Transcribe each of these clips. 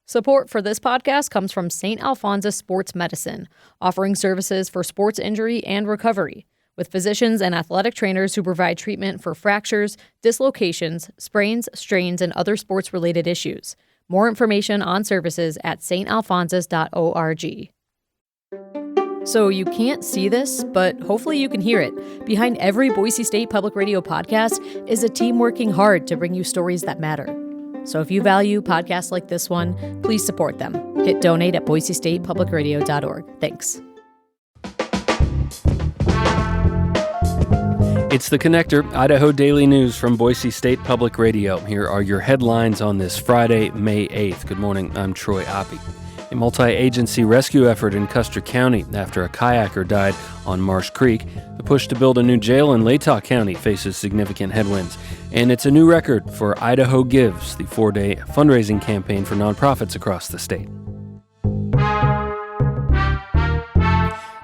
Support for this podcast comes from St. Alphonsus Sports Medicine, offering services for sports injury and recovery, with physicians and athletic trainers who provide treatment for fractures, dislocations, sprains, strains, and other sports-related issues. More information on services at stalphonsus.org. So you can't see this, but hopefully you can hear it. Behind every Boise State Public Radio podcast is a team working hard to bring you stories that matter. So if you value podcasts like this one, please support them. Hit donate at boisestatepublicradio.org. Thanks. It's The Connector, Idaho Daily News from Boise State Public Radio. Here are your headlines on this Friday, May 8th. Good morning, I'm Troy Oppie. A multi-agency rescue effort in Custer County after a kayaker died on Marsh Creek. The push to build a new jail in Latah County faces significant headwinds. And it's a new record for Idaho Gives, the 4-day fundraising campaign for nonprofits across the state.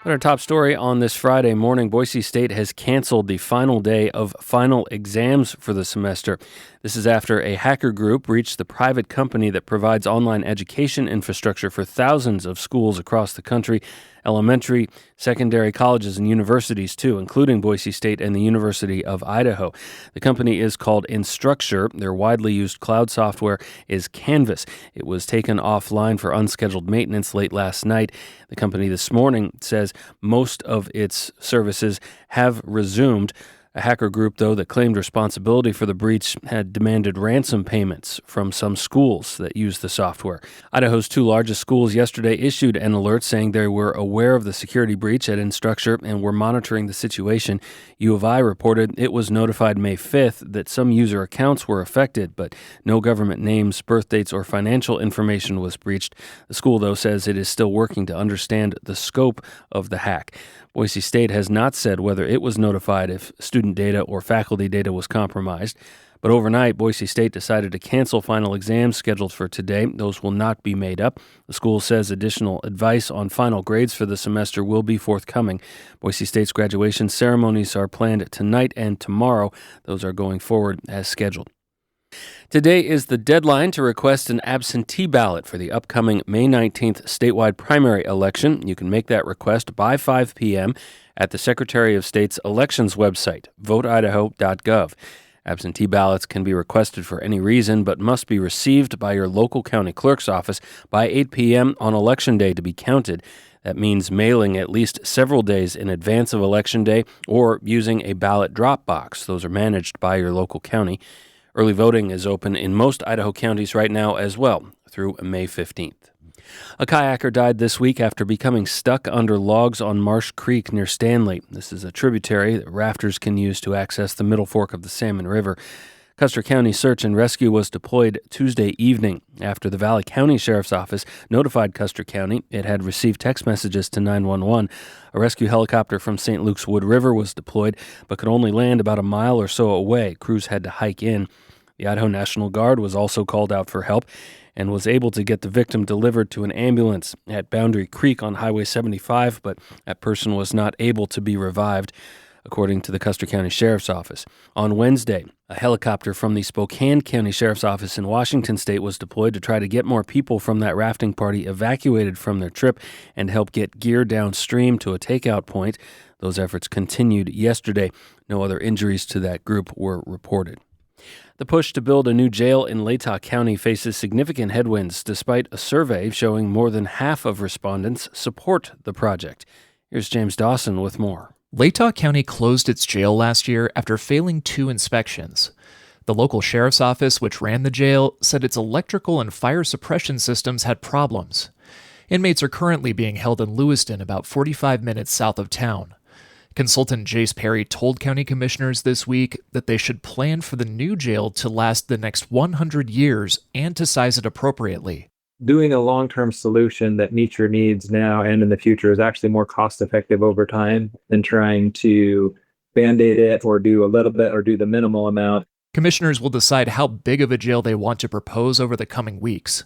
But our top story on this Friday morning, Boise State has canceled the final day of final exams for the semester. This is after a hacker group reached the private company that provides online education infrastructure for thousands of schools across the country, elementary, secondary, colleges, and universities too, including Boise State and the University of Idaho. The company is called Instructure. Their widely used cloud software is Canvas. It was taken offline for unscheduled maintenance late last night. The company this morning says most of its services have resumed. A hacker group, though, that claimed responsibility for the breach had demanded ransom payments from some schools that use the software. Idaho's two largest schools yesterday issued an alert saying they were aware of the security breach at Instructure and were monitoring the situation. U of I reported it was notified May 5th that some user accounts were affected, but no government names, birth dates, or financial information was breached. The school, though, says it is still working to understand the scope of the hack. Boise State has not said whether it was notified if student data or faculty data was compromised. But overnight, Boise State decided to cancel final exams scheduled for today. Those will not be made up. The school says additional advice on final grades for the semester will be forthcoming. Boise State's graduation ceremonies are planned tonight and tomorrow. Those are going forward as scheduled. Today is the deadline to request an absentee ballot for the upcoming May 19th statewide primary election. You can make that request by 5 p.m. at the Secretary of State's elections website, voteidaho.gov. Absentee ballots can be requested for any reason, but must be received by your local county clerk's office by 8 p.m. on Election Day to be counted. That means mailing at least several days in advance of Election Day or using a ballot drop box. Those are managed by your local county. Early voting is open in most Idaho counties right now as well, through May 15th. A kayaker died this week after becoming stuck under logs on Marsh Creek near Stanley. This is a tributary that rafters can use to access the middle fork of the Salmon River. Custer County Search and Rescue was deployed Tuesday evening after the Valley County Sheriff's Office notified Custer County it had received text messages to 911. A rescue helicopter from St. Luke's Wood River was deployed, but could only land about a mile or so away. Crews had to hike in. The Idaho National Guard was also called out for help and was able to get the victim delivered to an ambulance at Boundary Creek on Highway 75, but that person was not able to be revived, according to the Custer County Sheriff's Office. On Wednesday, a helicopter from the Spokane County Sheriff's Office in Washington State was deployed to try to get more people from that rafting party evacuated from their trip and help get gear downstream to a takeout point. Those efforts continued yesterday. No other injuries to that group were reported. The push to build a new jail in Latah County faces significant headwinds, despite a survey showing more than half of respondents support the project. Here's James Dawson with more. Latah County closed its jail last year after failing 2 inspections. The local sheriff's office, which ran the jail, said its electrical and fire suppression systems had problems. Inmates are currently being held in Lewiston, about 45 minutes south of town. Consultant Jace Perry told county commissioners this week that they should plan for the new jail to last the next 100 years and to size it appropriately. Doing a long-term solution that meets your needs now and in the future is actually more cost-effective over time than trying to band-aid it or do a little bit or do the minimal amount. Commissioners will decide how big of a jail they want to propose over the coming weeks.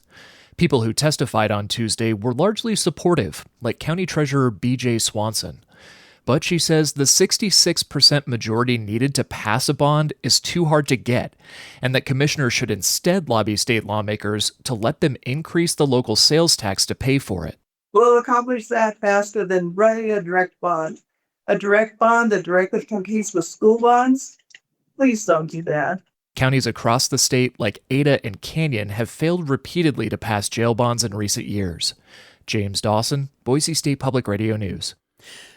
People who testified on Tuesday were largely supportive, like County Treasurer B.J. Swanson. But she says the 66% majority needed to pass a bond is too hard to get, and that commissioners should instead lobby state lawmakers to let them increase the local sales tax to pay for it. We'll accomplish that faster than writing a direct bond. A direct bond that directly competes with school bonds? Please don't do that. Counties across the state like Ada and Canyon have failed repeatedly to pass jail bonds in recent years. James Dawson, Boise State Public Radio News.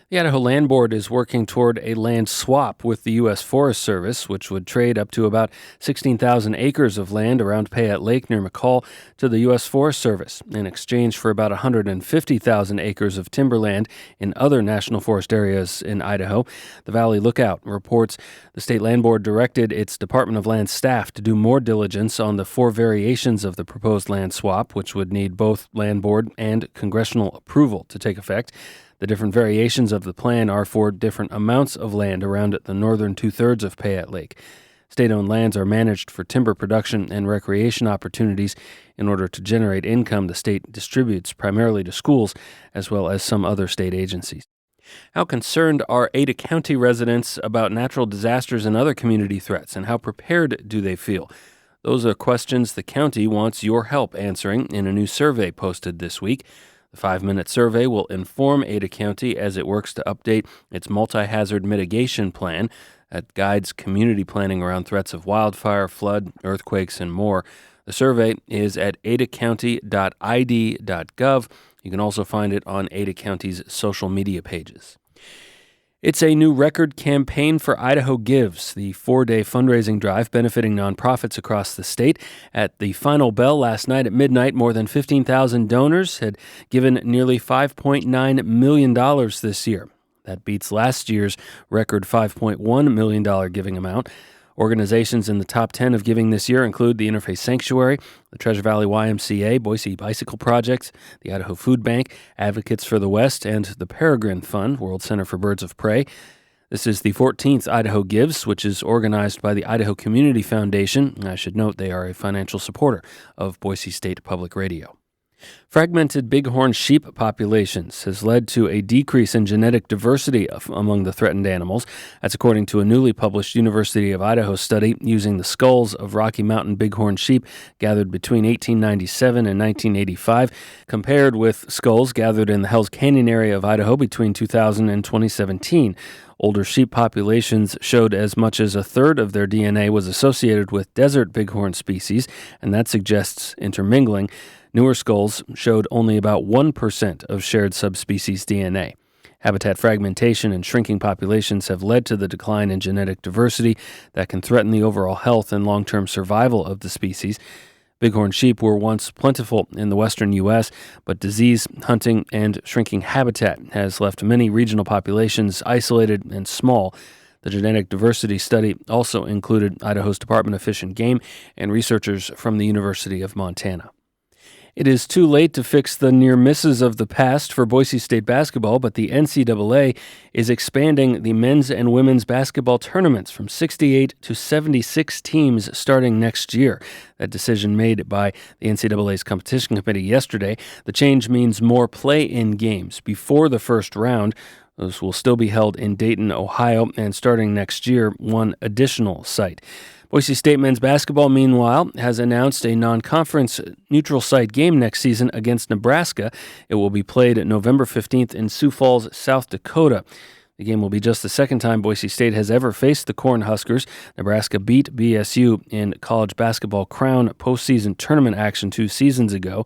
The Idaho Land Board is working toward a land swap with the U.S. Forest Service, which would trade up to about 16,000 acres of land around Payette Lake near McCall to the U.S. Forest Service in exchange for about 150,000 acres of timberland in other national forest areas in Idaho. The Valley Lookout reports the State Land Board directed its Department of Land staff to do more diligence on the 4 variations of the proposed land swap, which would need both Land Board and congressional approval to take effect. The different variations of the plan are for different amounts of land around the northern 2/3 of Payette Lake. State-owned lands are managed for timber production and recreation opportunities. In order to generate income, the state distributes primarily to schools as well as some other state agencies. How concerned are Ada County residents about natural disasters and other community threats, and how prepared do they feel? Those are questions the county wants your help answering in a new survey posted this week. The 5-minute survey will inform Ada County as it works to update its multi-hazard mitigation plan that guides community planning around threats of wildfire, flood, earthquakes, and more. The survey is at adacounty.id.gov. You can also find it on Ada County's social media pages. It's a new record campaign for Idaho Gives, the 4-day fundraising drive benefiting nonprofits across the state. At the final bell last night at midnight, more than 15,000 donors had given nearly $5.9 million this year. That beats last year's record $5.1 million giving amount. Organizations in the top 10 of giving this year include the Interfaith Sanctuary, the Treasure Valley YMCA, Boise Bicycle Project, the Idaho Food Bank, Advocates for the West, and the Peregrine Fund, World Center for Birds of Prey. This is the 14th Idaho Gives, which is organized by the Idaho Community Foundation. I should note they are a financial supporter of Boise State Public Radio. Fragmented bighorn sheep populations has led to a decrease in genetic diversity among the threatened animals. That's according to a newly published University of Idaho study using the skulls of Rocky Mountain bighorn sheep gathered between 1897 and 1985, compared with skulls gathered in the Hells Canyon area of Idaho between 2000 and 2017. Older sheep populations showed as much as a third of their DNA was associated with desert bighorn species, and that suggests intermingling. Newer skulls showed only about 1% of shared subspecies DNA. Habitat fragmentation and shrinking populations have led to the decline in genetic diversity that can threaten the overall health and long-term survival of the species. Bighorn sheep were once plentiful in the western U.S., but disease, hunting, and shrinking habitat has left many regional populations isolated and small. The genetic diversity study also included Idaho's Department of Fish and Game and researchers from the University of Montana. It is too late to fix the near misses of the past for Boise State basketball, but the NCAA is expanding the men's and women's basketball tournaments from 68 to 76 teams starting next year. That decision made by the NCAA's competition committee yesterday. The change means more play-in games before the first round. Those will still be held in Dayton, Ohio, and starting next year, one additional site. Boise State men's basketball, meanwhile, has announced a non-conference neutral site game next season against Nebraska. It will be played November 15th in Sioux Falls, South Dakota. The game will be just the second time Boise State has ever faced the Cornhuskers. Nebraska beat BSU in college basketball crown postseason tournament action 2 seasons ago.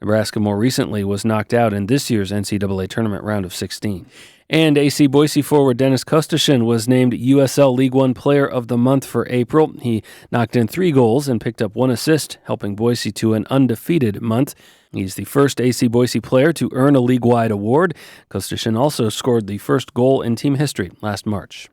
Nebraska more recently was knocked out in this year's NCAA tournament round of 16. And AC Boise forward Dennis Kostashin was named USL League One Player of the Month for April. He knocked in 3 goals and picked up 1 assist, helping Boise to an undefeated month. He's the first AC Boise player to earn a league-wide award. Kostashin also scored the first goal in team history last March.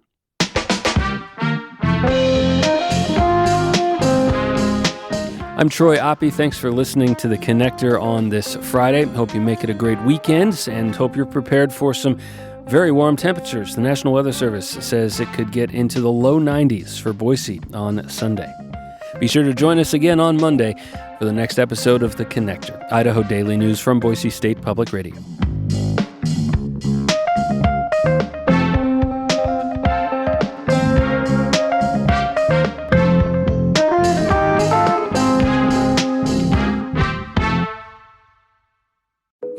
I'm Troy Oppie. Thanks for listening to The Connector on this Friday. Hope you make it a great weekend and hope you're prepared for some very warm temperatures. The National Weather Service says it could get into the low 90s for Boise on Sunday. Be sure to join us again on Monday for the next episode of The Connector, Idaho Daily News from Boise State Public Radio.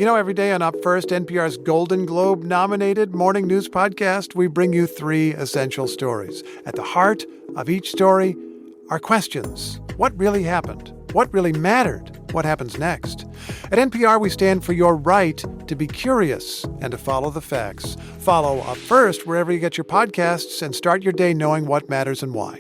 You know, every day on Up First, NPR's Golden Globe-nominated morning news podcast, we bring you 3 essential stories. At the heart of each story are questions. What really happened? What really mattered? What happens next? At NPR, we stand for your right to be curious and to follow the facts. Follow Up First wherever you get your podcasts and start your day knowing what matters and why.